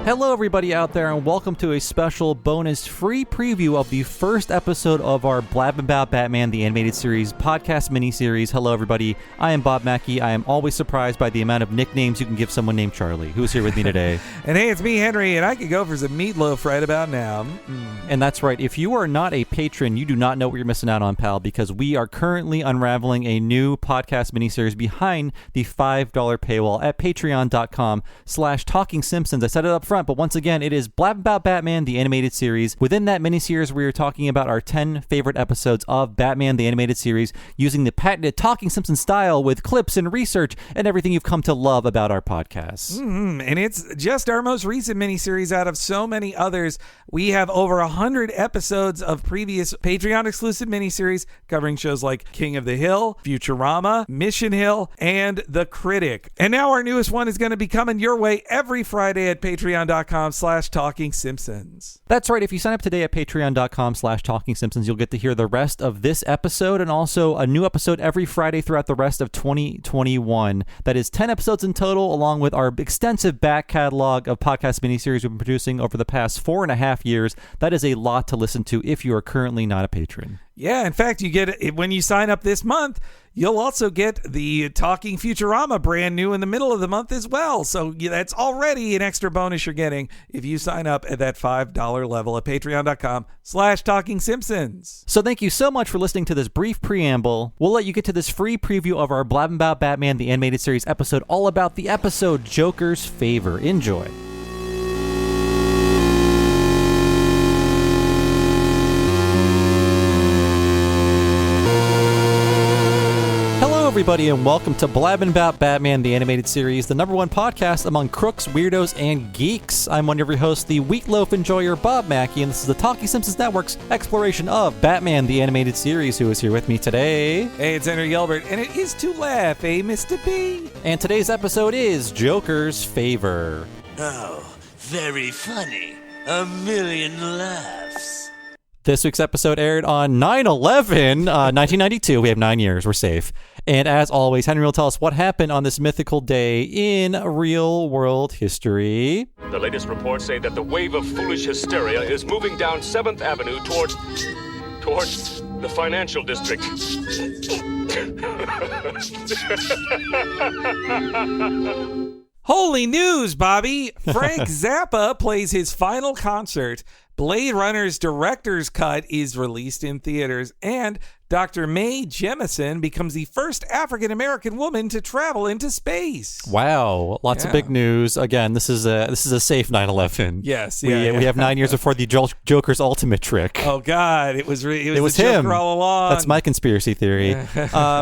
Hello everybody out there, and welcome to a special bonus free preview of the first episode of our Blabbin' Bout Batman the Animated Series podcast miniseries. Hello everybody, I am Bob Mackey. I am always surprised by the amount of nicknames you can give someone named Charlie. Who's here with me today? And hey, it's me, Henry, and I could go for some meatloaf right about now. And that's right, if you are not a patron, you do not know what you're missing out on, pal, because we are currently unraveling a new podcast miniseries behind the $5 paywall at patreon.com/TalkingSimpsons. I set it up front, but once again, it is Blabbin' Bout Batman the Animated Series. Within that miniseries, we are talking about our 10 favorite episodes of Batman the Animated Series using the patented Talking Simpsons style with clips and research and everything you've come to love about our podcasts. And it's just our most recent miniseries out of so many others. We have over 100 episodes of previous Patreon-exclusive miniseries covering shows like King of the Hill, Futurama, Mission Hill, and The Critic. And now our newest one is going to be coming your way every Friday at patreon.com/TalkingSimpsons. That's right. If you sign up today at patreon.com/TalkingSimpsons, you'll get to hear the rest of this episode and also a new episode every Friday throughout the rest of 2021. That is 10 episodes in total, along with our extensive back catalog of podcast miniseries we've been producing over the past 4.5 years. That is a lot to listen to if you are currently not a patron. Yeah, in fact, you get it when you sign up this month. You'll also get the Talking Futurama brand new in the middle of the month as well. So that's already an extra bonus you're getting if you sign up at that $5 level at patreon.com/TalkingSimpsons. So thank you so much for listening to this brief preamble. We'll let you get to this free preview of our Blabbin' Bout Batman the Animated Series episode all about the episode Joker's Favor. Enjoy. Everybody, and welcome to Blabbin' Bout Batman the Animated Series, the #1 podcast among crooks, weirdos, and geeks. I'm one of your hosts, the Wheat Loaf Enjoyer, Bob Mackey, and this is the Talking Simpsons Network's exploration of Batman the Animated Series. Who is here with me today? Hey, it's Henry Gilbert, and it is to laugh, eh, Mr. P? And today's episode is Joker's Favor. Oh, very funny. A million laughs. This week's episode aired on 9/11, 1992. We have 9 years. We're safe. And as always, Henry will tell us what happened on this mythical day in real-world history. The latest reports say that the wave of foolish hysteria is moving down 7th Avenue towards the financial district. Holy news, Bobby! Frank Zappa plays his final concert. Blade Runner's director's cut is released in theaters, and Dr. Mae Jemison becomes the first African-American woman to travel into space. Wow, lots of big news. Again, this is a safe 9/11. Yes, we have 9 years before the Joker's ultimate trick. Oh God, it was the him Joker all along. That's my conspiracy theory.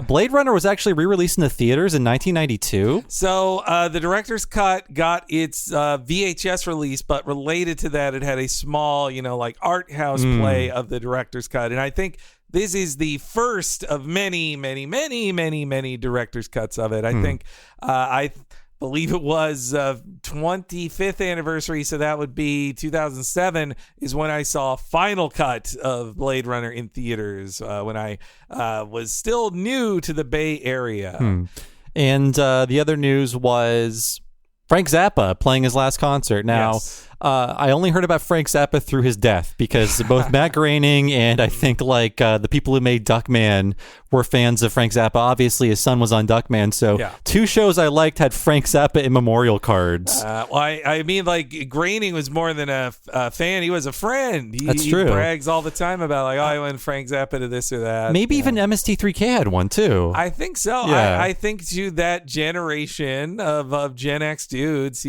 Blade Runner was actually re-released in the theaters in 1992. So the director's cut got its VHS release, but related to that, it had a small, like art house play of the director's cut, and I think this is the first of many, many, many, many, many director's cuts of it. I think I believe it was 25th anniversary, so that would be 2007 is when I saw final cut of Blade Runner in theaters when I was still new to the Bay Area. And the other news was Frank Zappa playing his last concert. Now, Yes. I only heard about Frank Zappa through his death because both Matt Groening and I think the people who made Duckman were fans of Frank Zappa. Obviously, his son was on Duckman, so two shows I liked had Frank Zappa in memorial cards. I mean, Groening was more than a fan; he was a friend. That's true. He brags all the time about I went Frank Zappa to this or that. Maybe even MST3K had one too. I think so. Yeah. I think to that generation of Gen X dudes,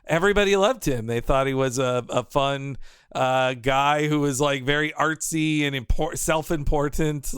everybody loved him. They thought he was a fun guy who was very artsy and self-important.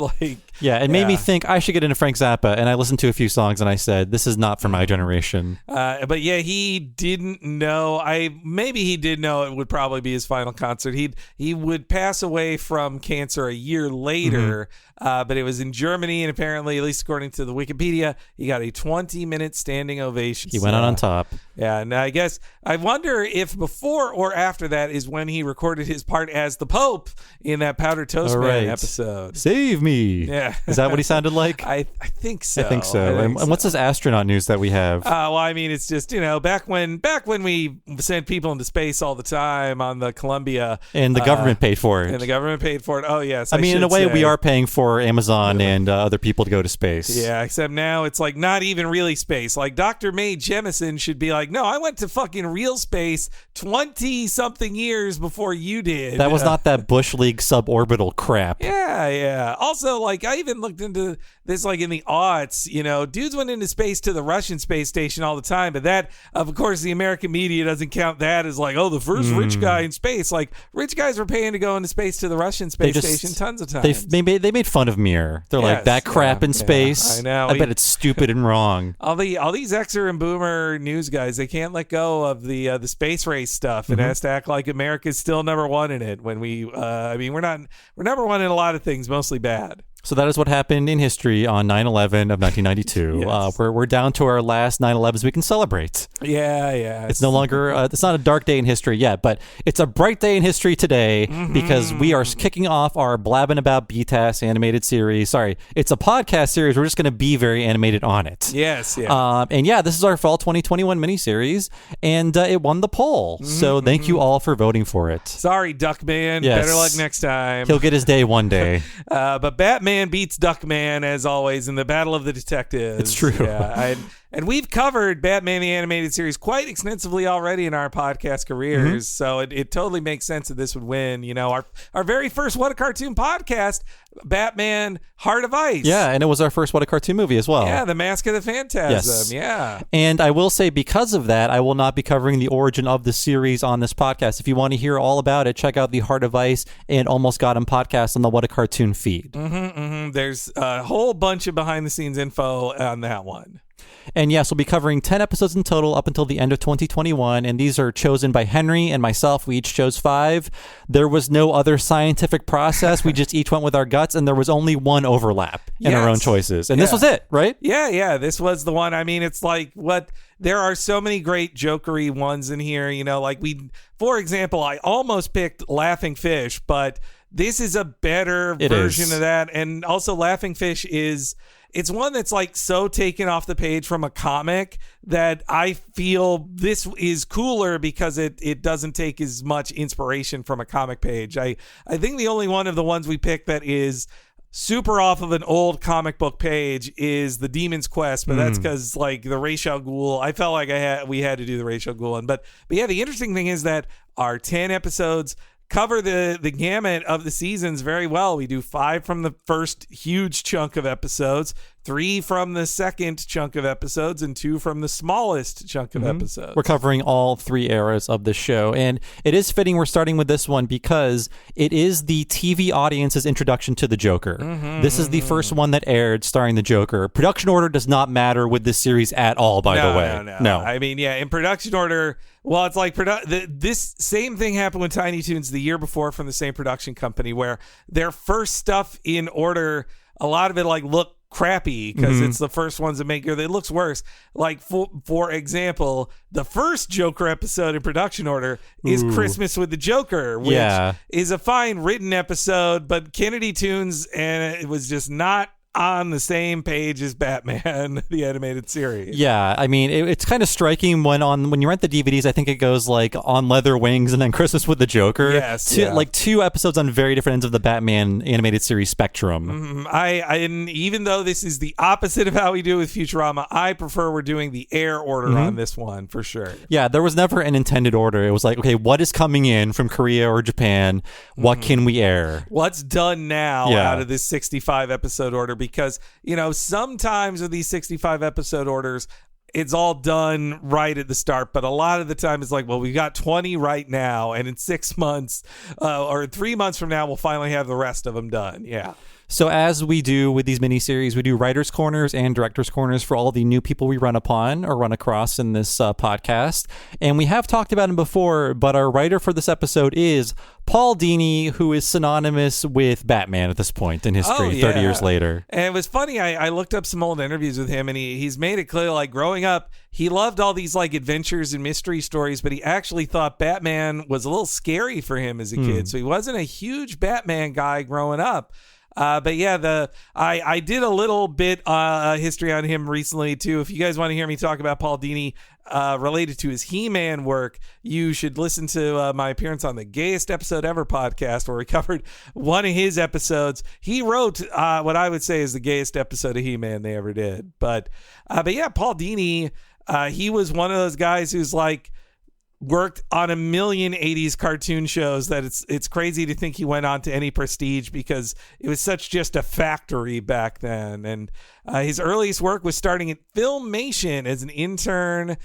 It made me think I should get into Frank Zappa, and I listened to a few songs and I said, this is not for my generation. But yeah, he didn't know. Maybe he did know it would probably be his final concert. He would pass away from cancer a year later, but it was in Germany, and apparently, at least according to the Wikipedia, he got a 20-minute standing ovation. He went out on top. Yeah, and I wonder if before or after that is when he recorded recorded his part as the Pope in that Powder Toast Man episode. Save me. Yeah. Is that what he sounded like? I think so. I think so. And what's this astronaut news that we have? Well, I mean, it's just, back when we sent people into space all the time on the Columbia. And the government paid for it. And the government paid for it. Oh, yes. I mean, in a way, we are paying for Amazon and other people to go to space. Yeah, except now it's like not even really space. Like Dr. Mae Jemison should be like, no, I went to fucking real space 20-something years before you did. That was not that Bush League suborbital crap. Yeah. Also, like, I even looked into this, like, in the aughts, dudes went into space to the Russian space station all the time, but that, of course, the American media doesn't count that as, like, the first rich guy in space. Like, rich guys were paying to go into space to the Russian space station tons of times. They made fun of Mir. They're like, that crap in space. I know. I bet it's stupid and wrong. All these Xer and Boomer news guys, they can't let go of the space race stuff. It has to act like America's still number one in it. When we're number one in a lot of things, mostly bad. So that is what happened in history on 9/11 of 1992. Yes. We're down to our last 9/11s we can celebrate. Yeah. It's no longer, it's not a dark day in history yet, but it's a bright day in history today because we are kicking off our Blabbin About BTAS animated series. Sorry, it's a podcast series. We're just going to be very animated on it. Yes, yeah. And this is our fall 2021 miniseries, and it won the poll. So thank you all for voting for it. Sorry, Duckman. Yes. Better luck next time. He'll get his day one day. But Batman beats Duckman, as always, in the Battle of the Detectives. It's true. Yeah, and we've covered Batman the Animated Series quite extensively already in our podcast careers, so it totally makes sense that this would win. Our very first What a Cartoon podcast, Batman Heart of Ice. Yeah, and it was our first What a Cartoon movie as well. Yeah, The Mask of the Phantasm. Yes. Yeah. And I will say, because of that, I will not be covering the origin of the series on this podcast. If you want to hear all about it, check out the Heart of Ice and Almost Got Him podcast on the What a Cartoon feed. There's a whole bunch of behind-the-scenes info on that one. And yes, we'll be covering 10 episodes in total up until the end of 2021, and these are chosen by Henry and myself. We each chose 5. There was no other scientific process. We just each went with our guts, and there was only one overlap in our own choices. And this was it, right? Yeah, this was the one. I mean, it's like there are so many great jokery ones in here, for example, I almost picked Laughing Fish, but this is a better version of that. And also Laughing Fish it's one that's like so taken off the page from a comic that I feel this is cooler because it doesn't take as much inspiration from a comic page. I think the only one of the ones we picked that is super off of an old comic book page is the Demon's Quest, but that's because like the Ra's al Ghul, I felt like we had to do the Ra's al Ghul one. But yeah, the interesting thing is that our 10 episodes cover the gamut of the seasons very well. We do 5 from the first huge chunk of episodes, 3 from the second chunk of episodes, and 2 from the smallest chunk of episodes. We're covering all 3 eras of the show, and it is fitting we're starting with this one because it is the TV audience's introduction to the Joker. This is the first one that aired starring the Joker. Production order does not matter with this series at all, by the way. No. I mean, yeah, in production order, well, it's like this same thing happened with Tiny Toons the year before from the same production company, where their first stuff in order, a lot of it like looked crappy because it's the first ones that make it looks worse. Like for example, the first Joker episode in production order is Christmas with the Joker, which is a fine written episode, but Kennedy Toons and it was just not on the same page as Batman the animated series. Yeah, I mean it's kind of striking when you rent the DVDs. I think it goes like On Leather Wings and then Christmas with the Joker. Yes, like 2 episodes on very different ends of the Batman animated series spectrum. And even though this is the opposite of how we do it with Futurama, I prefer we're doing the air order on this one for sure. Yeah, there was never an intended order. It was like, okay, what is coming in from Korea or Japan? What can we air? What's done now out of this 65 episode order? Because, sometimes with these 65 episode orders, it's all done right at the start. But a lot of the time it's like, well, we got 20 right now. And in 6 months or 3 months from now, we'll finally have the rest of them done. Yeah. So as we do with these miniseries, we do writers' corners and directors' corners for all the new people we run upon or run across in this podcast. And we have talked about him before, but our writer for this episode is Paul Dini, who is synonymous with Batman at this point in history, 30 years later. And it was funny, I looked up some old interviews with him, and he's made it clear, like, growing up, he loved all these, like, adventures and mystery stories, but he actually thought Batman was a little scary for him as a kid, so he wasn't a huge Batman guy growing up. But yeah, I did a little bit history on him recently too. If you guys want to hear me talk about Paul Dini related to his He-Man work, you should listen to my appearance on the Gayest Episode Ever podcast, where we covered one of his episodes. He wrote what I would say is the gayest episode of He-Man they ever did. But yeah, Paul Dini, he was one of those guys who's like, worked on a million 80s cartoon shows that it's crazy to think he went on to any prestige, because it was such just a factory back then. And his earliest work was starting at Filmation as an intern.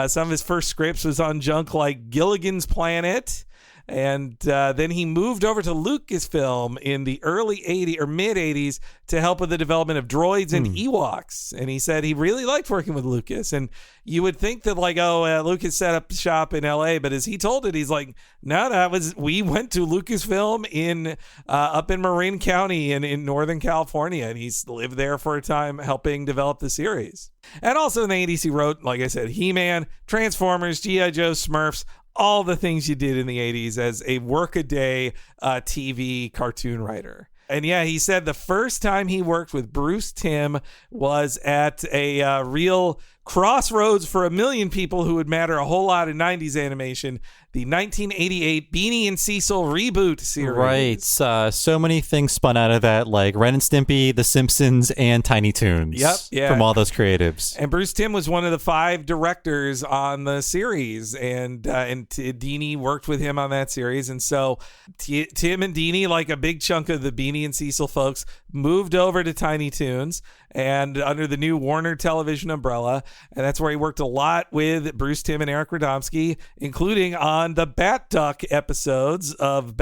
Some of his first scripts was on junk like Gilligan's Planet. And then he moved over to Lucasfilm in the early 80s or mid 80s to help with the development of droids and Ewoks. And he said he really liked working with Lucas. And you would think that, like, Lucas set up shop in LA, but as he told it, he's like, no, we went to Lucasfilm in up in Marin County in Northern California, and he's lived there for a time helping develop the series. And also in the 80s, he wrote, like I said, He-Man, Transformers, G.I. Joe, Smurfs, all the things you did in the 80s as a work-a-day TV cartoon writer. And yeah, he said the first time he worked with Bruce Timm was at a real crossroads for a million people who would matter a whole lot in 90s animation, the 1988 Beanie and Cecil reboot series. Right. So many things spun out of that, like Ren and Stimpy, The Simpsons, and Tiny Toons. Yep. Yeah. From all those creatives. And Bruce Timm was one of the 5 directors on the series, and Dini worked with him on that series. And so Tim and Dini, like a big chunk of the Beanie and Cecil folks, moved over to Tiny Toons and under the new Warner Television umbrella. And that's where he worked a lot with Bruce Timm and Eric Radomski, including on the Bat Duck episodes of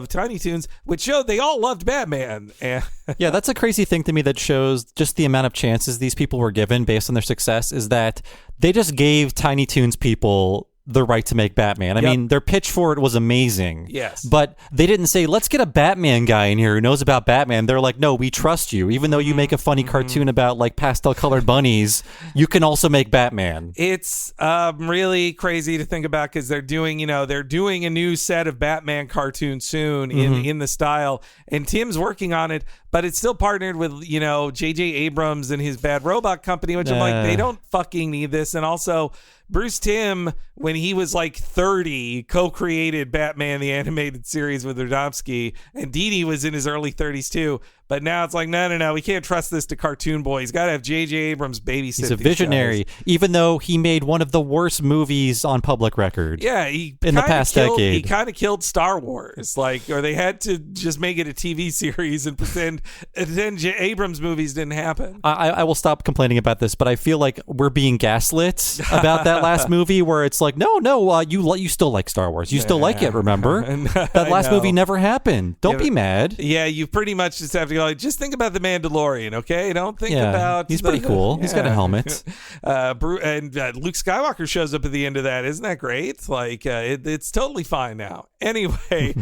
Tiny Toons, which showed they all loved Batman. Yeah, that's a crazy thing to me that shows just the amount of chances these people were given based on their success, is that they just gave Tiny Toons people the right to make Batman. I mean, their pitch for it was amazing. Yes. But they didn't say, let's get a Batman guy in here who knows about Batman. They're like, no, we trust you. Even though you make a funny cartoon about like pastel colored bunnies, you can also make Batman. It's really crazy to think about, because they're doing a new set of Batman cartoons soon in the style, and Tim's working on it, but it's still partnered with, J.J. Abrams and his Bad Robot Company, which I'm like, they don't fucking need this. And also, Bruce Timm, when he was like 30, co-created Batman the Animated Series with Radomski, and Dini was in his early 30s too. But now it's like, no, we can't trust this to Cartoon Boy. He's got to have J.J. Abrams babysit. He's a visionary, even though he made one of the worst movies on public record. Yeah, in the past decade. He kind of killed Star Wars, or they had to just make it a TV series and pretend Abrams movies didn't happen. I will stop complaining about this, but I feel like we're being gaslit about that last movie, where it's like, no, you still like Star Wars. You still like it, remember? That last movie never happened. Don't be mad. Yeah, you pretty much just have to go, just think about the Mandalorian, okay? Don't think about... He's pretty cool. He's got a helmet. And Luke Skywalker shows up at the end of that. Isn't that great? Like, it's totally fine now. Anyway,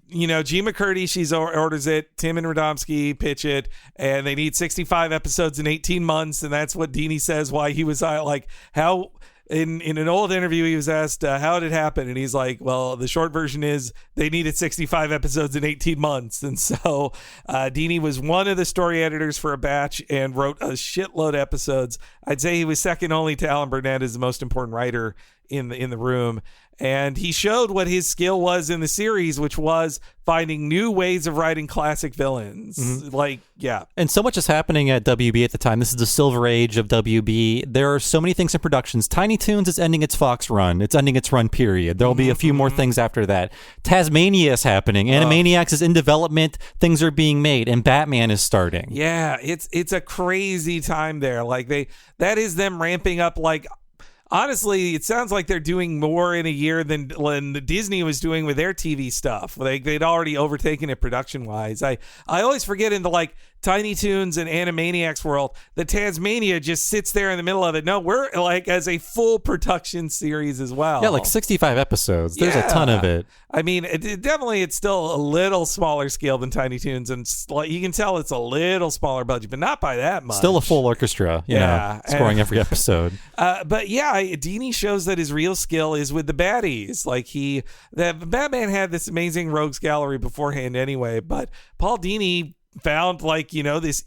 G. McCurdy, she orders it. Tim and Radomski pitch it, and they need 65 episodes in 18 months, and that's what Dini says why he was like, how... In an old interview, he was asked how did it happen, and he's like, well, the short version is they needed 65 episodes in 18 months. And so Dini was one of the story editors for a batch and wrote a shitload of episodes. I'd say he was second only to Alan Burnett as the most important writer in the room. And he showed what his skill was in the series, which was finding new ways of writing classic villains. And so much is happening at WB at the time. This is the silver age of WB. There are so many things in productions. Tiny Toons is ending its Fox run. It's ending its run, period. There will be a few more things after that. Tasmania is happening. Animaniacs is in development. Things are being made. And Batman is starting. Yeah, it's a crazy time there. Like that is them ramping up, like, honestly, it sounds like they're doing more in a year than Disney was doing with their TV stuff. They'd already overtaken it production-wise. I always forget in the like Tiny Toons and Animaniacs world that Tasmania just sits there in the middle of it. No, we're like as a full production series as well. Yeah, like 65 episodes. There's a ton of it. I mean, it's still a little smaller scale than Tiny Toons, and you can tell it's a little smaller budget, but not by that much. Still a full orchestra, you know, scoring every episode. But yeah, Dini shows that his real skill is with the baddies. Like Batman had this amazing rogues gallery beforehand anyway, but Paul Dini found like, you know, this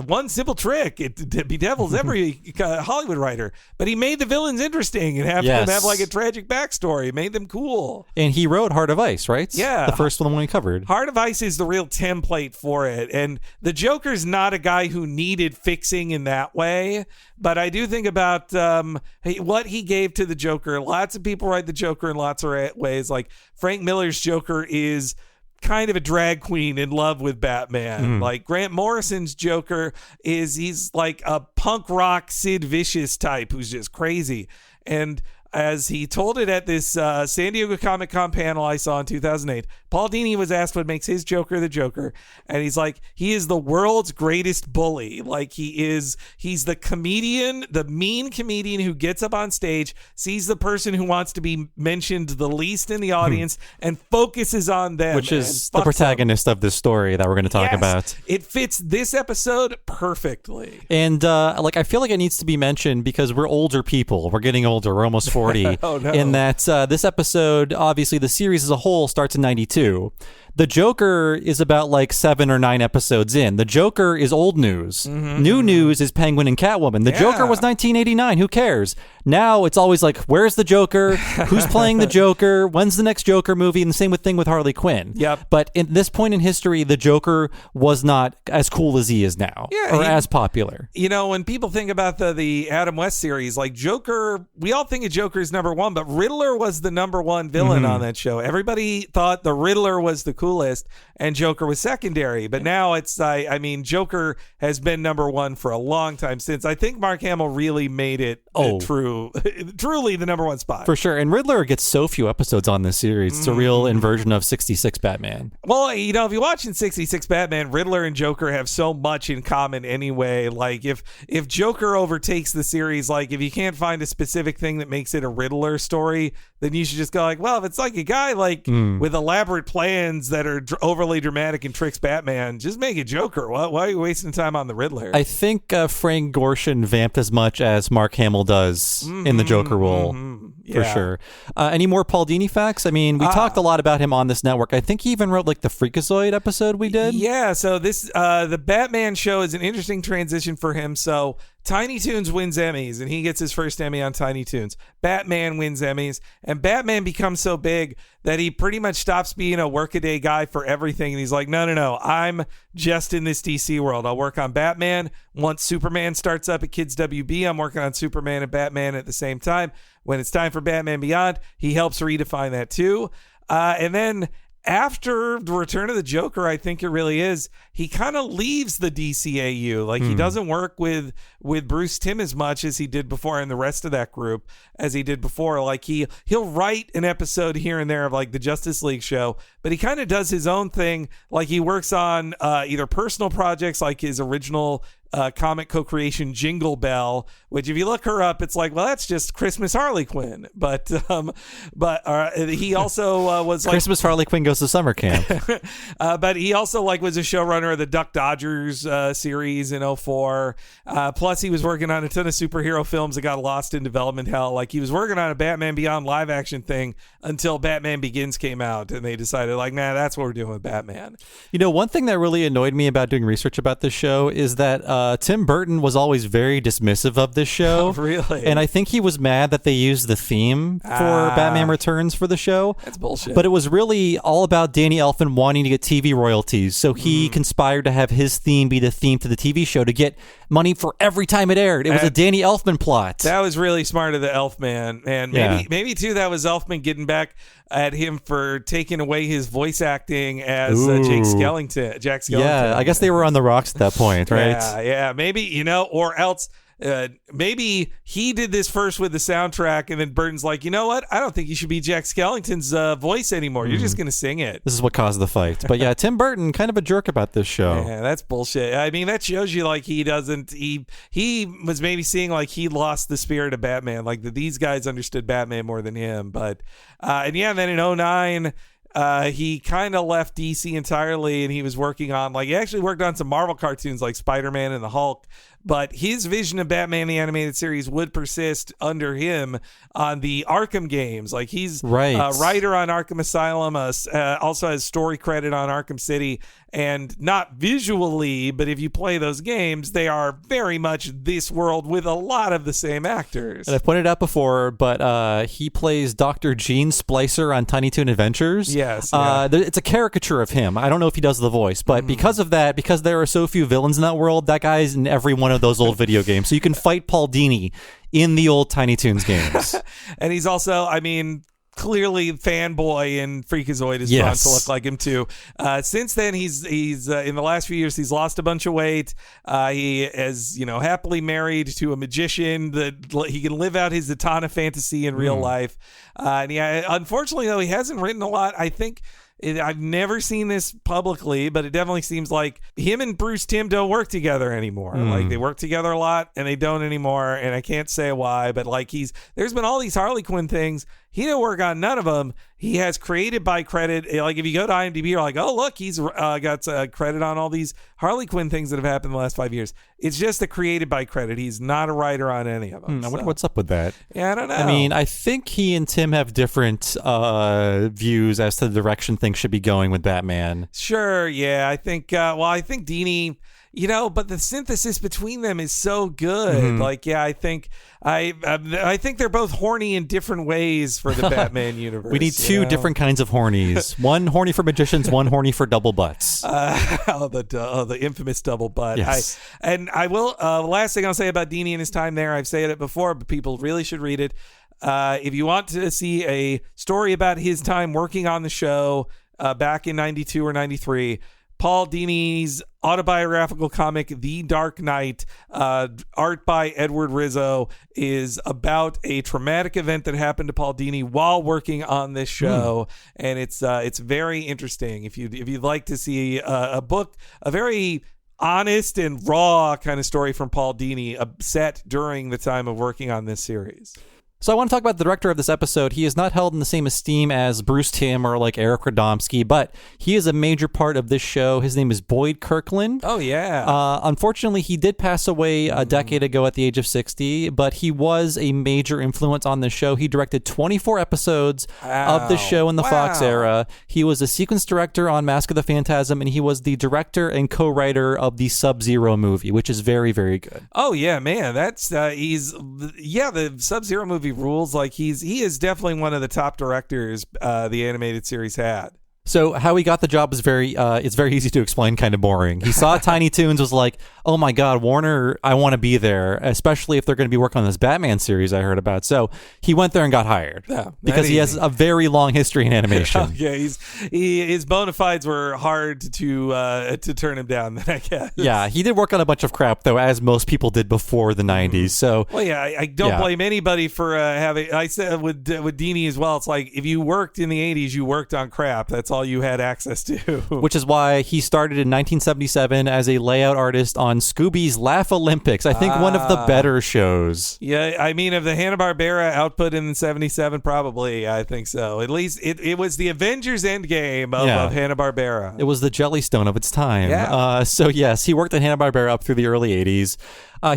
one simple trick. It bedevils every Hollywood writer, but he made the villains interesting and them have like a tragic backstory. Made them cool. And he wrote Heart of Ice, right? Yeah, the first one we covered. Heart of Ice is the real template for it, and the Joker's not a guy who needed fixing in that way. But I do think about what he gave to the Joker. Lots of people write the Joker in lots of ways. Like Frank Miller's Joker is kind of a drag queen in love with Batman. Like Grant Morrison's Joker he's like a punk rock Sid Vicious type who's just crazy. And as he told it at this San Diego Comic-Con panel I saw in 2008, Paul Dini was asked what makes his Joker the Joker, and he's like, he is the world's greatest bully. Like he's the comedian, the mean comedian who gets up on stage, sees the person who wants to be mentioned the least in the audience, and focuses on them. Which is the protagonist of this story that we're going to talk about. It fits this episode perfectly. And I feel like it needs to be mentioned because we're older people. We're getting older. We're almost 40. Oh, no. In that this episode, obviously the series as a whole starts in 92. The Joker is about like 7 or 9 episodes in. The Joker is old news. New news is Penguin and Catwoman. The Joker was 1989. Who cares? Now it's always like, where's the Joker? Who's playing the Joker? When's the next Joker movie? And the same thing with Harley Quinn. Yep. But at this point in history, the Joker was not as cool as he is now, as popular. You know, when people think about the Adam West series, like Joker, we all think of Joker as number one, but Riddler was the number one villain on that show. Everybody thought the Riddler was the coolest and Joker was secondary. But now it's, Joker has been number one for a long time since. I think Mark Hamill really made it truly the number one spot. For sure. And Riddler gets so few episodes on this series. It's a real inversion of 66 Batman. Well, you know, if you watch in 66 Batman, Riddler and Joker have so much in common anyway. Like if Joker overtakes the series, like if you can't find a specific thing that makes it a Riddler story, then you should just go like, well, if it's like a guy like with elaborate plans that are overly dramatic and tricks Batman, just make it Joker. Why are you wasting time on the Riddler? I think Frank Gorshin vamped as much as Mark Hamill does in the Joker role. For sure. Any more Paul Dini facts? I mean, we talked a lot about him on this network. I think he even wrote like the Freakazoid episode we did. Yeah, so this the Batman show is an interesting transition for him. So Tiny Toons wins Emmys, and he gets his first Emmy on Tiny Toons. Batman wins Emmys, and Batman becomes so big that he pretty much stops being a workaday guy for everything. And he's like, no, I'm just in this DC world. I'll work on Batman. Once Superman starts up at Kids WB, I'm working on Superman and Batman at the same time. When it's time for Batman Beyond, he helps redefine that too. And then after the Return of the Joker, I think it really is, he kind of leaves the DCAU. Like he doesn't work with Bruce Timm as much as he did before, and the rest of that group as he did before. Like he'll write an episode here and there of like the Justice League show, but he kind of does his own thing. Like he works on either personal projects like his original comic co-creation Jingle Bell, which if you look her up, it's like, well, that's just Christmas Harley Quinn. But he also was like Christmas Harley Quinn goes to summer camp. But he also like was a showrunner of the Duck Dodgers series in 2004. Plus he was working on a ton of superhero films that got lost in development hell. Like he was working on a Batman Beyond live action thing until Batman Begins came out, and they decided like, nah, that's what we're doing with Batman. You know, one thing that really annoyed me about doing research about this show is that Tim Burton was always very dismissive of this show. Really? And I think he was mad that they used the theme for Batman Returns for the show. That's bullshit. But it was really all about Danny Elfman wanting to get TV royalties. So he conspired to have his theme be the theme to the TV show to get money for every time it aired. It was a Danny Elfman plot. That was really smart of the Elfman. And maybe too, that was Elfman getting back at him for taking away his voice acting as Jack Skellington. Yeah, I guess they were on the rocks at that point, right? Yeah, maybe, you know, or else maybe he did this first with the soundtrack, and then Burton's like, you know what? I don't think you should be Jack Skellington's voice anymore. You're just going to sing it. This is what caused the fight. But yeah, Tim Burton, kind of a jerk about this show. Yeah, that's bullshit. I mean, that shows you like he was maybe seeing like he lost the spirit of Batman, like that these guys understood Batman more than him. But and yeah, then in 2009, he kind of left DC entirely, and he was working on he actually worked on some Marvel cartoons like Spider-Man and the Hulk. But his vision of Batman the Animated Series would persist under him on the Arkham games. Like he's a writer on Arkham Asylum, also has story credit on Arkham City, and not visually, but if you play those games, they are very much this world with a lot of the same actors. And I've pointed out before, but he plays Dr. Gene Splicer on Tiny Toon Adventures. Yes. It's a caricature of him. I don't know if he does the voice, but because of that, because there are so few villains in that world, that guy's in every one of those old video games. So you can fight Paul Dini in the old Tiny Toons games. And he's also, I mean, clearly fanboy, and Freakazoid is drawn to look like him too. Since then, he's in the last few years, he's lost a bunch of weight. He is, happily married to a magician that he can live out his Zatanna fantasy in real life. And yeah, unfortunately though, he hasn't written a lot. I think I've never seen this publicly, but it definitely seems like him and Bruce Timm don't work together anymore. Like they work together a lot and they don't anymore. And I can't say why, but there's been all these Harley Quinn things. He didn't work on none of them. He has created by credit. Like if you go to IMDb, you're like, oh, look, he's got credit on all these Harley Quinn things that have happened in the last 5 years. It's just a created by credit. He's not a writer on any of them. I wonder what's up with that. Yeah, I don't know. I mean, I think he and Tim have different views as to the direction things should be going with Batman. Sure, yeah. I think, I think Dini, but the synthesis between them is so good. I think they're both horny in different ways for the Batman universe. We need two different kinds of hornies. One horny for magicians, one horny for double butts. The infamous double butt. Yes. I will, last thing I'll say about Dini and his time there, I've said it before, but people really should read it. If you want to see a story about his time working on the show back in 92 or 93, Paul Dini's autobiographical comic, The Dark Knight, art by Edward Rizzo, is about a traumatic event that happened to Paul Dini while working on this show, and it's very interesting. If you'd like to see a book, a very honest and raw kind of story from Paul Dini, set during the time of working on this series. So I want to talk about the director of this episode. He is not held in the same esteem as Bruce Timm or like Eric Radomski, but he is a major part of this show. His name is Boyd Kirkland. Oh, yeah. Unfortunately, he did pass away a decade ago at the age of 60, but he was a major influence on the show. He directed 24 episodes of the show in the Fox era. He was a sequence director on Mask of the Phantasm, and he was the director and co-writer of the Sub-Zero movie, which is very, very good. Oh, yeah, man. That's the Sub-Zero movie rules. Like he is definitely one of the top directors the animated series had. So how he got the job is it's very easy to explain, kind of boring. He saw Tiny Toons, was like, oh my God, Warner, I want to be there, especially if they're going to be working on this Batman series I heard about. So he went there and got hired because he has a very long history in animation. His bona fides were hard to turn him down, I guess. Yeah, he did work on a bunch of crap, though, as most people did before the 90s. So, well, yeah, I don't blame anybody for having, I said with Dini as well, it's like if you worked in the 80s, you worked on crap. That's all you had access to. Which is why he started in 1977 as a layout artist on Scooby's Laugh Olympics. I think one of the better shows. Yeah, I mean, of the Hanna-Barbera output in 77, probably, I think so. At least it was the Avengers Endgame of Hanna-Barbera. It was the Jellystone of its time. Yeah. So yes, he worked at Hanna-Barbera up through the early 80s.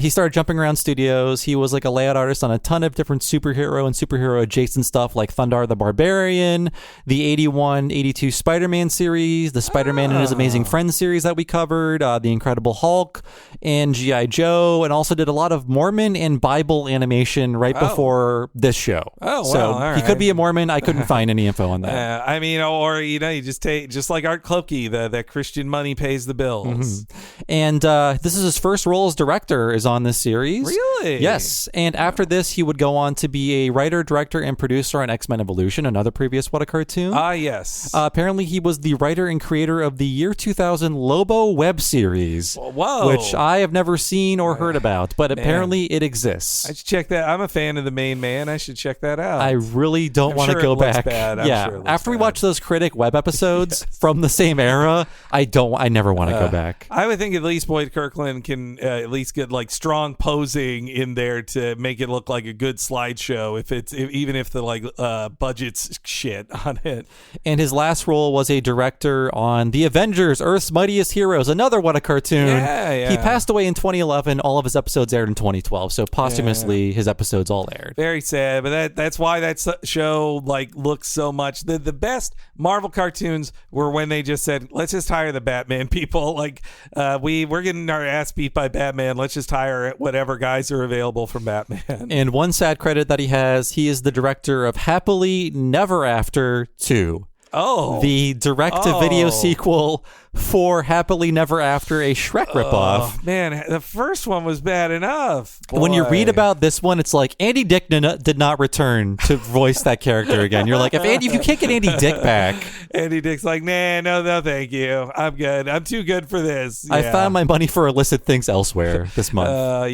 He started jumping around studios. He was like a layout artist on a ton of different superhero and superhero adjacent stuff like Thundar the Barbarian, the 81, 82 Spider-Man series, the Spider-Man and His Amazing Friends series that we covered, the Incredible Hulk, and G.I. Joe, and also did a lot of Mormon and Bible animation right before this show. Oh, so all right. He could be a Mormon. I couldn't find any info on that. I mean, or, you just take, just like Art Clokey, that Christian money pays the bills. And this is his first role as director is on this series. Really? Yes. And after this, he would go on to be a writer, director, and producer on X-Men Evolution, another previous What a Cartoon. Yes. Apparently, he was the writer and creator of the year 2000 Lobo web series. Whoa. Which I have never seen or heard about, but apparently it exists. I should check that. I'm a fan of the main man. I should check that out. I really don't want to go back. After we watch those critic web episodes from the same era, I never want to go back. I would think at least Boyd Kirkland can at least get like strong posing in there to make it look like a good slideshow. Even if the budget's shit on it. And his last role was a director on The Avengers: Earth's Mightiest Heroes, another What a Cartoon. Yeah. He passed away in 2011. All of his episodes aired in 2012, so posthumously his episodes all aired. Very sad, but that's why that show looks so much. The best Marvel cartoons were when they just said, let's just hire the Batman people. We're getting our ass beat by Batman. Let's just hire whatever guys are available from Batman. And one sad credit that he is the director of Happily Never After 2. Oh. The direct-to-video sequel for Happily Never After, a Shrek ripoff. Man, the first one was bad enough. Boy. When you read about this one, it's like Andy Dick did not return to voice that character again. You're like, if you can't get Andy Dick back. Andy Dick's like, nah, no, thank you. I'm good. I'm too good for this. Yeah. I found my money for illicit things elsewhere this month. Boyd,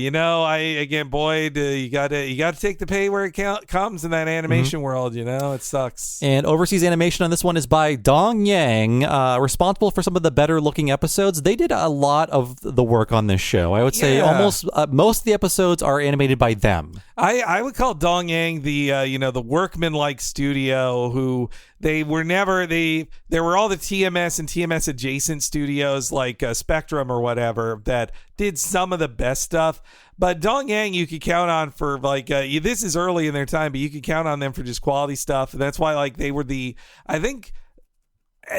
you gotta take the pay where it comes in that animation world. It sucks. And overseas animation on this one is by Dong Yang, responsible for some of the better looking episodes. They did a lot of the work on this show. I would say almost most of the episodes are animated by them. I would call Dong Yang the workman-like studio who there were all the TMS and TMS adjacent studios like Spectrum or whatever that did some of the best stuff. But Dong Yang you could count on for this is early in their time, but you could count on them for just quality stuff. And that's why they were I think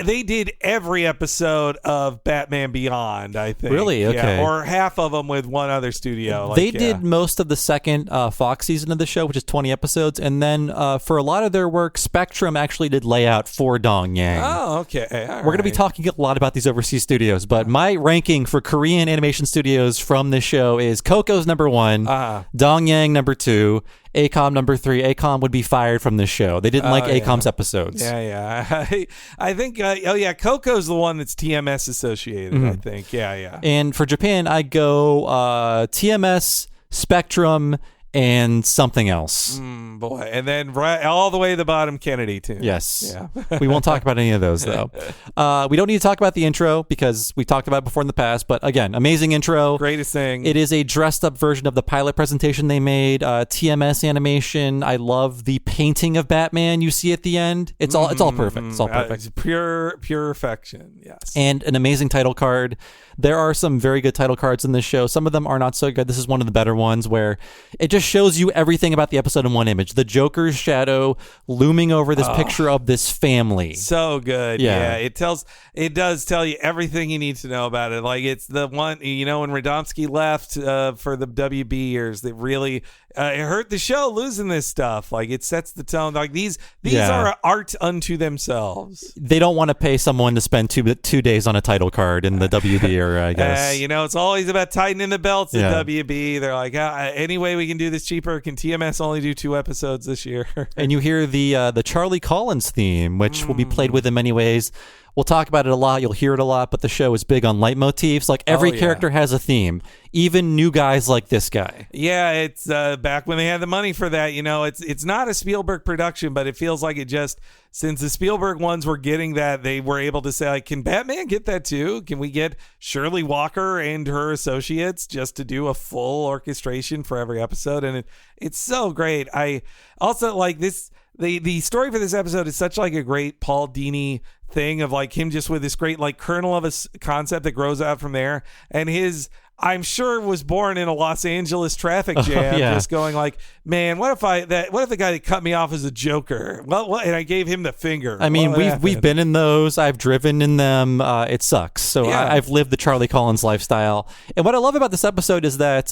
they did every episode of Batman Beyond, I think. Really? Okay. Yeah, or half of them with one other studio. They did most of the second Fox season of the show, which is 20 episodes. And then for a lot of their work, Spectrum actually did layout for Dong Yang. Oh, okay. We're going to be talking a lot about these overseas studios, but my ranking for Korean animation studios from this show is Coco's number 1, Dong Yang number 2, ACOM number 3. ACOM would be fired from this show. They didn't like ACOM's episodes. Yeah. I think, Coco's the one that's TMS associated, I think. Yeah. And for Japan, I go TMS, Spectrum, and something else. Boy. And then right all the way to the bottom, Kennedy, too. Yes. Yeah. We won't talk about any of those, though. We don't need to talk about the intro because we talked about it before in the past. But again, amazing intro. Greatest thing. It is a dressed up version of the pilot presentation they made. TMS animation. I love the painting of Batman you see at the end. It's all perfect. It's all perfect. It's pure perfection. Yes. And an amazing title card. There are some very good title cards in this show. Some of them are not so good. This is one of the better ones where it just shows you everything about the episode in one image. The Joker's shadow looming over this picture of this family. So good. Yeah. It does tell you everything you need to know about it. It's the one, when Radomski left for the WB years, that really it hurt the show losing this stuff. It sets the tone. These are art unto themselves. They don't want to pay someone to spend two days on a title card in the WB era, I guess. It's always about tightening the belts at WB. They're like, any way we can do this cheaper. Can TMS only do 2 episodes this year? And you hear the Charlie Collins theme, which will be played with in many ways. We'll talk about it a lot. You'll hear it a lot, but the show is big on leitmotifs. Every character has a theme, even new guys like this guy. Yeah, it's back when they had the money for that. It's not a Spielberg production, but it feels like it just, since the Spielberg ones were getting that, they were able to say, can Batman get that too? Can we get Shirley Walker and her associates just to do a full orchestration for every episode? And it's so great. I also like this. The story for this episode is such a great Paul Dini thing of him just with this great kernel of a concept that grows out from there, and his I'm sure was born in a Los Angeles traffic jam, just going man, what if the guy that cut me off is a Joker? Well, and I gave him the finger. I mean, we've been in those. I've driven in them. It sucks. So I've lived the Charlie Collins lifestyle. And what I love about this episode is that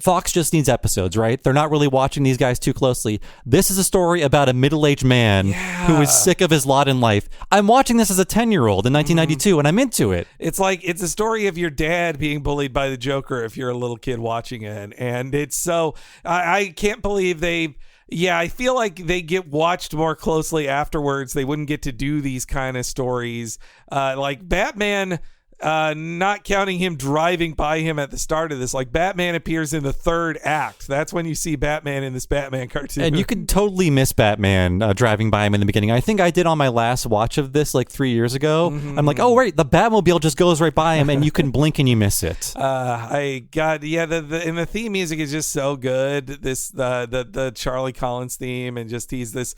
Fox just needs episodes, right? They're not really watching these guys too closely. This is a story about a middle-aged man who is sick of his lot in life. I'm watching this as a 10-year-old in 1992, and I'm into it. It's a story of your dad being bullied by the the Joker if you're a little kid watching it. And it's so, I can't believe I feel like they get watched more closely afterwards. They wouldn't get to do these kind of stories. Like Batman, not counting him driving by him at the start of this, like Batman appears in the third act. That's when you see Batman in this Batman cartoon. And you could totally miss Batman driving by him in the beginning. I think I did on my last watch of this like 3 years ago. Mm-hmm. I'm like, oh, right, the Batmobile just goes right by him and you can blink and you miss it. The theme music is just so good. This the Charlie Collins theme, and just he's this,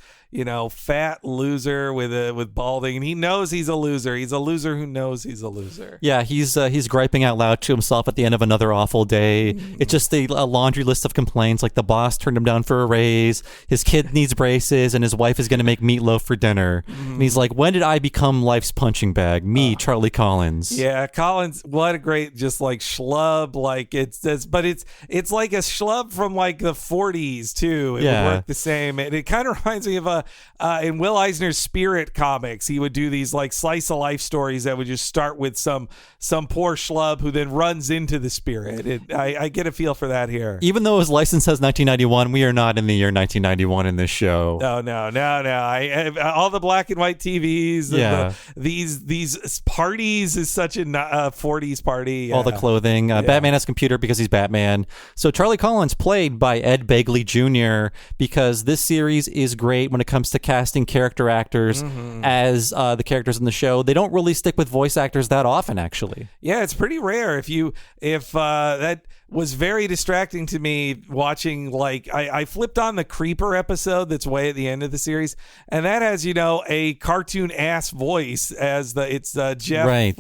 fat loser with balding, and he knows he's a loser. He's a loser who knows he's a loser. Yeah, he's griping out loud to himself at the end of another awful day. It's just a laundry list of complaints, like the boss turned him down for a raise, his kid needs braces, and his wife is going to make meatloaf for dinner. And he's like, when did I become life's punching bag? Me, Charlie Collins. Yeah, Collins, what a great just like schlub. Like it's like a schlub from like the 40s too. It would work the same. It kind of reminds me of in Will Eisner's Spirit comics, he would do these like slice of life stories that would just start with some poor schlub who then runs into the spirit. I get a feel for that here. Even though his license says 1991, we are not in the year 1991 in this show. No. All the black and white TVs. These parties is such a 40s party. Yeah. All the clothing. Batman has a computer because he's Batman. So Charlie Collins played by Ed Begley Jr. because this series is great when it comes to casting character actors as the characters in the show. They don't really stick with voice actors that often, actually. Yeah, it's pretty rare. If that was very distracting to me watching, like I flipped on the Creeper episode that's way at the end of the series, and that has a cartoon ass voice as Jeff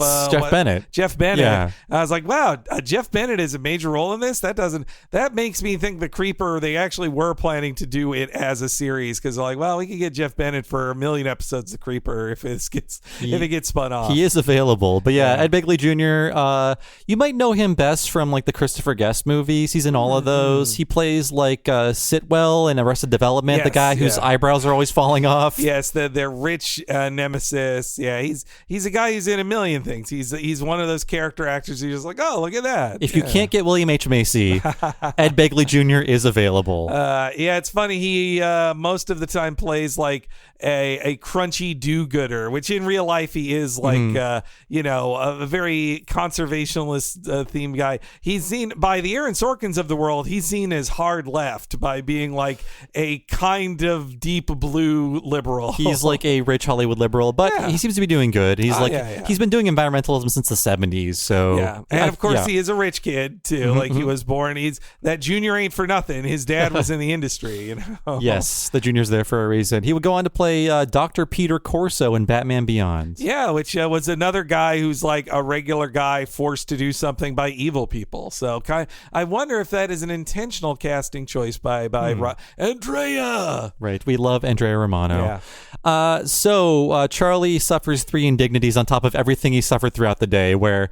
Bennett. Jeff Bennett. Yeah. I was like, wow, Jeff Bennett is a major role in this. That makes me think the Creeper, they actually were planning to do it as a series, because they're like, well, we could get Jeff Bennett for 1 million episodes of Creeper if it gets spun off. He is available, but Ed Begley Jr. You might know him best from like the Christopher Guest movies. He's in all of those. He plays like Sitwell in Arrested Development, the guy whose eyebrows are always falling off. Yes, the rich nemesis. Yeah, he's a guy who's in a million things. He's one of those character actors who's just like, oh, look at that. If you can't get William H. Macy, Ed Begley Jr. is available. It's funny. He most of the time plays like a crunchy do-gooder, which in real life he is like a very conservationist themed guy. He's seen by the Aaron Sorkins of the world, he's seen as hard left by being like a kind of deep blue liberal. He's like a rich Hollywood liberal, but he seems to be doing good. He's he's been doing environmentalism since the 70s. So and of course he is a rich kid too. Like he was born. That Junior ain't for nothing. His dad was in the industry. Yes, the Junior's there for a reason. He would go on to play Dr. Peter Corso in Batman Beyond. Yeah, which was another guy who's like a regular guy forced to do something by evil people. So I wonder if that is an intentional casting choice by Andrea. Right, we love Andrea Romano. Yeah. So Charlie suffers 3 indignities on top of everything he suffered throughout the day, where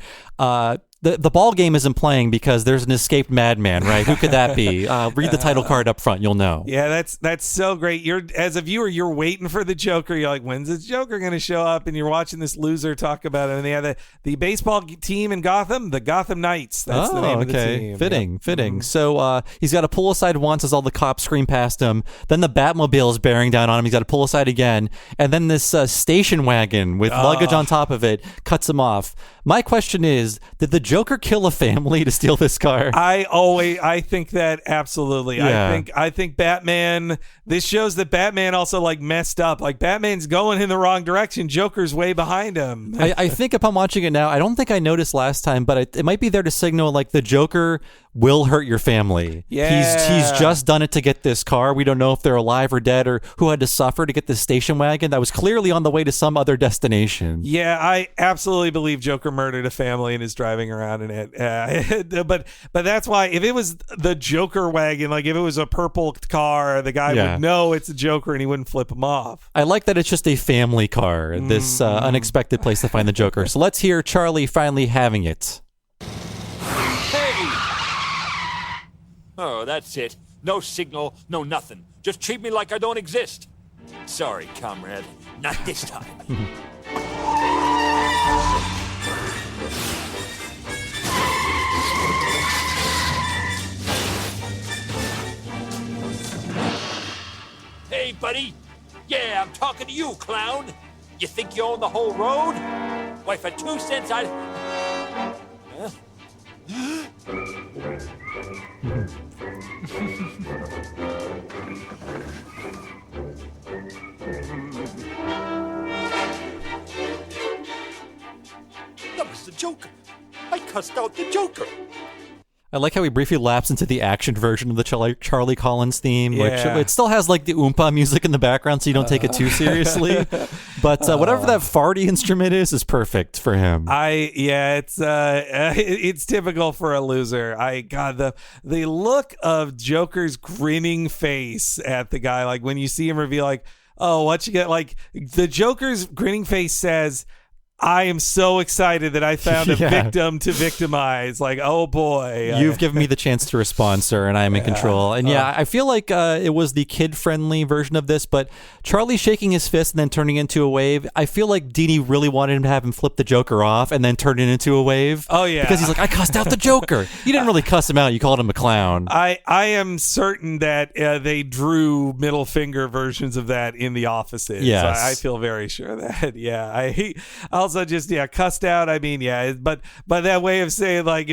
the ball game isn't playing because there's an escaped madman, right? Who could that be? Read the title card up front, you'll know. Yeah, that's so great. As a viewer, you're waiting for the Joker. You're like, when's the Joker going to show up? And you're watching this loser talk about it. And they have the baseball team in Gotham, the Gotham Knights. That's the name of the team. Fitting. Mm-hmm. So he's got to pull aside once as all the cops scream past him. Then the Batmobile is bearing down on him. He's got to pull aside again. And then this station wagon with luggage on top of it cuts him off. My question is, did the Joker kill a family to steal this car? I think that absolutely. Yeah. I think Batman, this shows that Batman also like messed up. Like Batman's going in the wrong direction. Joker's way behind him. I think upon watching it now, I don't think I noticed last time, but it might be there to signal like the Joker will hurt your family. Yeah. He's just done it to get this car. We don't know if they're alive or dead or who had to suffer to get this station wagon that was clearly on the way to some other destination. Yeah, I absolutely believe Joker murdered a family and is driving around in it. But that's why if it was the Joker wagon, like if it was a purple car, the guy would know it's a Joker and he wouldn't flip him off. I like that it's just a family car, this unexpected place to find the Joker. So let's hear Charlie finally having it. Oh, that's it. No signal, no nothing. Just treat me like I don't exist. Sorry, comrade. Not this time. buddy. Yeah, I'm talking to you, clown. You think you own the whole road? Why, for 2 cents, I'd... Huh? That was the Joker. I cussed out the Joker. I like how we briefly lapsed into the action version of the Charlie Collins theme, which Yeah. it still has like the Oompa music in the background, so you don't take it too seriously. But whatever that farty instrument is perfect for him. It's typical for a loser. The look of Joker's grinning face at the guy, like when you see him reveal, like, oh, what you get? Like the Joker's grinning face says, I am so excited that I found a victim to victimize. Like, oh boy. You've given me the chance to respond, sir, and I am in control. And I feel like it was the kid-friendly version of this, but Charlie shaking his fist and then turning into a wave, I feel like Dini really wanted him to have him flip the Joker off and then turn it into a wave. Oh, yeah. Because he's like, I cussed out the Joker. You didn't really cuss him out. You called him a clown. I am certain that they drew middle finger versions of that in the offices. Yes. I feel very sure of that. Yeah. I also just cussed out. I mean, but that way of saying, like,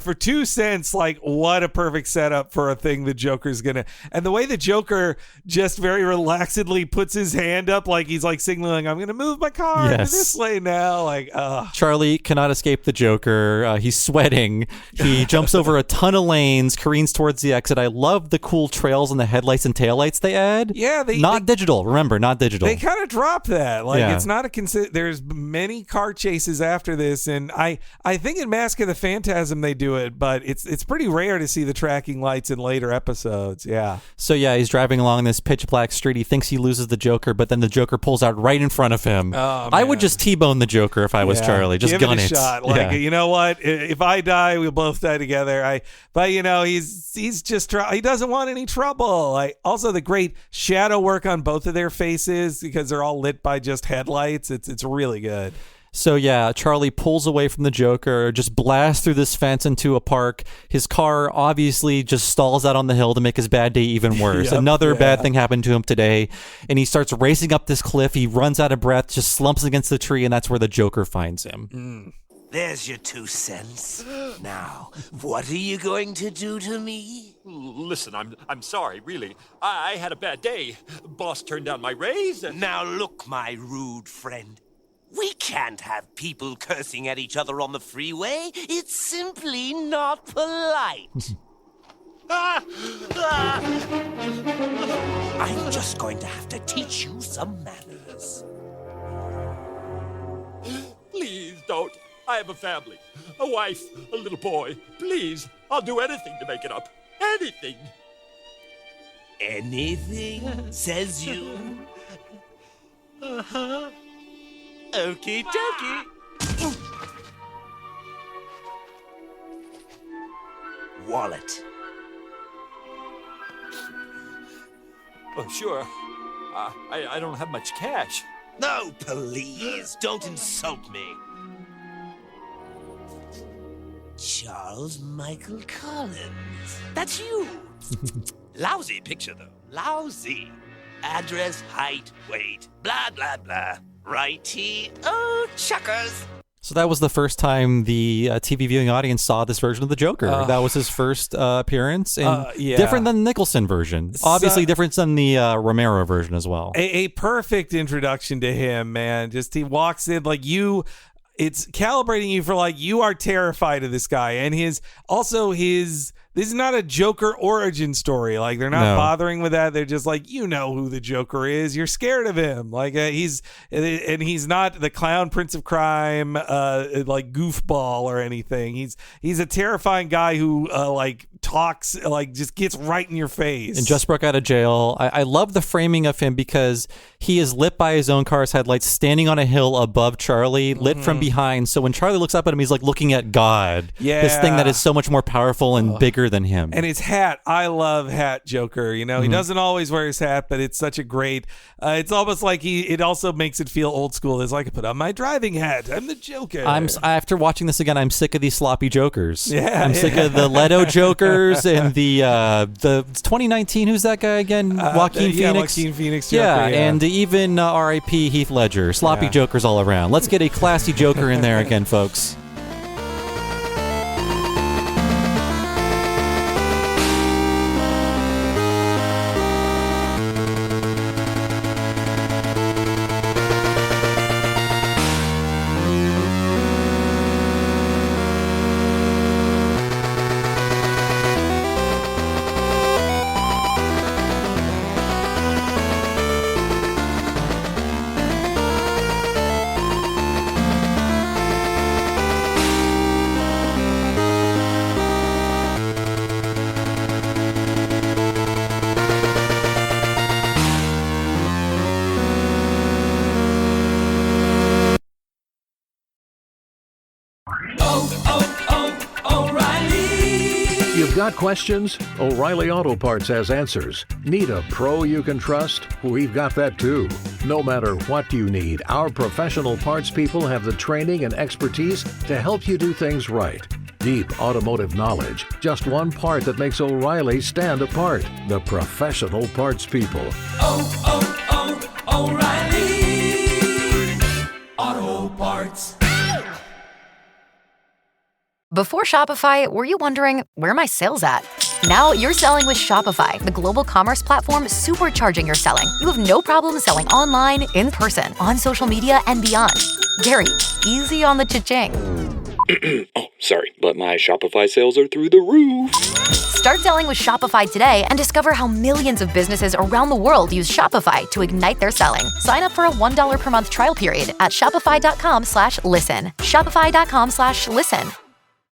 for 2 cents, like, what a perfect setup for a thing the Joker's gonna, and the way the Joker just very relaxedly puts his hand up, like he's like signaling, I'm gonna move my car into this lane now. Like, Charlie cannot escape the Joker. He's sweating. He jumps over a ton of lanes, careens towards the exit. I love the cool trails on the headlights and taillights they add. Yeah, not digital. Remember, not digital. They kind of drop that. Like, it's not there's many car chases after this, and I think in Mask of the Phantasm they do it, but it's pretty rare to see the tracking lights in later episodes. Yeah. So he's driving along this pitch black street. He thinks he loses the Joker, but then the Joker pulls out right in front of him. Oh, I would just T-bone the Joker if I was Charlie. Just give gun it a shot. Like, you know what? If I die, we'll both die together. But he's just he doesn't want any trouble. Also the great shadow work on both of their faces because they're all lit by just headlights. It's really good. So Charlie pulls away from the Joker, just blasts through this fence into a park. His car obviously just stalls out on the hill to make his bad day even worse. Another bad thing happened to him today, and he starts racing up this cliff. He runs out of breath, just slumps against the tree, and that's where the Joker finds him. There's your 2 cents. Now, what are you going to do to me? Listen, I'm sorry, really. I had a bad day. Boss turned down my raise. Now look, my rude friend. We can't have people cursing at each other on the freeway. It's simply not polite. I'm just going to have to teach you some manners. Please don't. I have a family, a wife, a little boy. Please, I'll do anything to make it up. Anything. Anything, says you? Uh-huh. Okie dokie. Wallet. Oh, sure. I don't have much cash. No, please, don't insult me. Charles Michael Collins. That's you. Lousy picture, though. Lousy. Address, height, weight, blah, blah, blah. Righty. Oh, chuckers. So that was the first time the TV viewing audience saw this version of the Joker. That was his first appearance, and different than the Nicholson version. Obviously different than the Romero version as well. A perfect introduction to him, man. Just he walks in like it's calibrating you for like you are terrified of this guy, and this is not a Joker origin story. Like, they're not bothering with that. They're just like, you know who the Joker is. You're scared of him. Like, he's not the clown prince of crime, like goofball or anything. He's a terrifying guy who talks, like, just gets right in your face. And just broke out of jail. I love the framing of him because he is lit by his own car's headlights, standing on a hill above Charlie, lit from behind. So when Charlie looks up at him, he's like looking at God. Yeah. This thing that is so much more powerful and bigger than him. And his hat, I love hat Joker. You know, he doesn't always wear his hat, but it's such a great, it's almost like it also makes it feel old school. It's like, I put on my driving hat. I'm the Joker. After watching this again, I'm sick of these sloppy Jokers. Yeah. I'm sick of the Leto Joker Jokers and the 2019, who's that guy again? Joaquin Phoenix? Joaquin Phoenix Yeah, Joker, and even R.I.P. Heath Ledger. Sloppy Jokers all around. Let's get a classy Joker in there again, folks. You've got questions? O'Reilly Auto Parts has answers. Need a pro you can trust? We've got that too. No matter what you need, our professional parts people have the training and expertise to help you do things right. Deep automotive knowledge. Just one part that makes O'Reilly stand apart. The professional parts people. O'Reilly Auto Parts. Before Shopify, were you wondering, where are my sales at? Now you're selling with Shopify, the global commerce platform supercharging your selling. You have no problem selling online, in person, on social media, and beyond. Gary, easy on the cha-ching. Oh, sorry, but my Shopify sales are through the roof. Start selling with Shopify today and discover how millions of businesses around the world use Shopify to ignite their selling. Sign up for a $1 per month trial period at shopify.com/listen. Shopify.com/listen.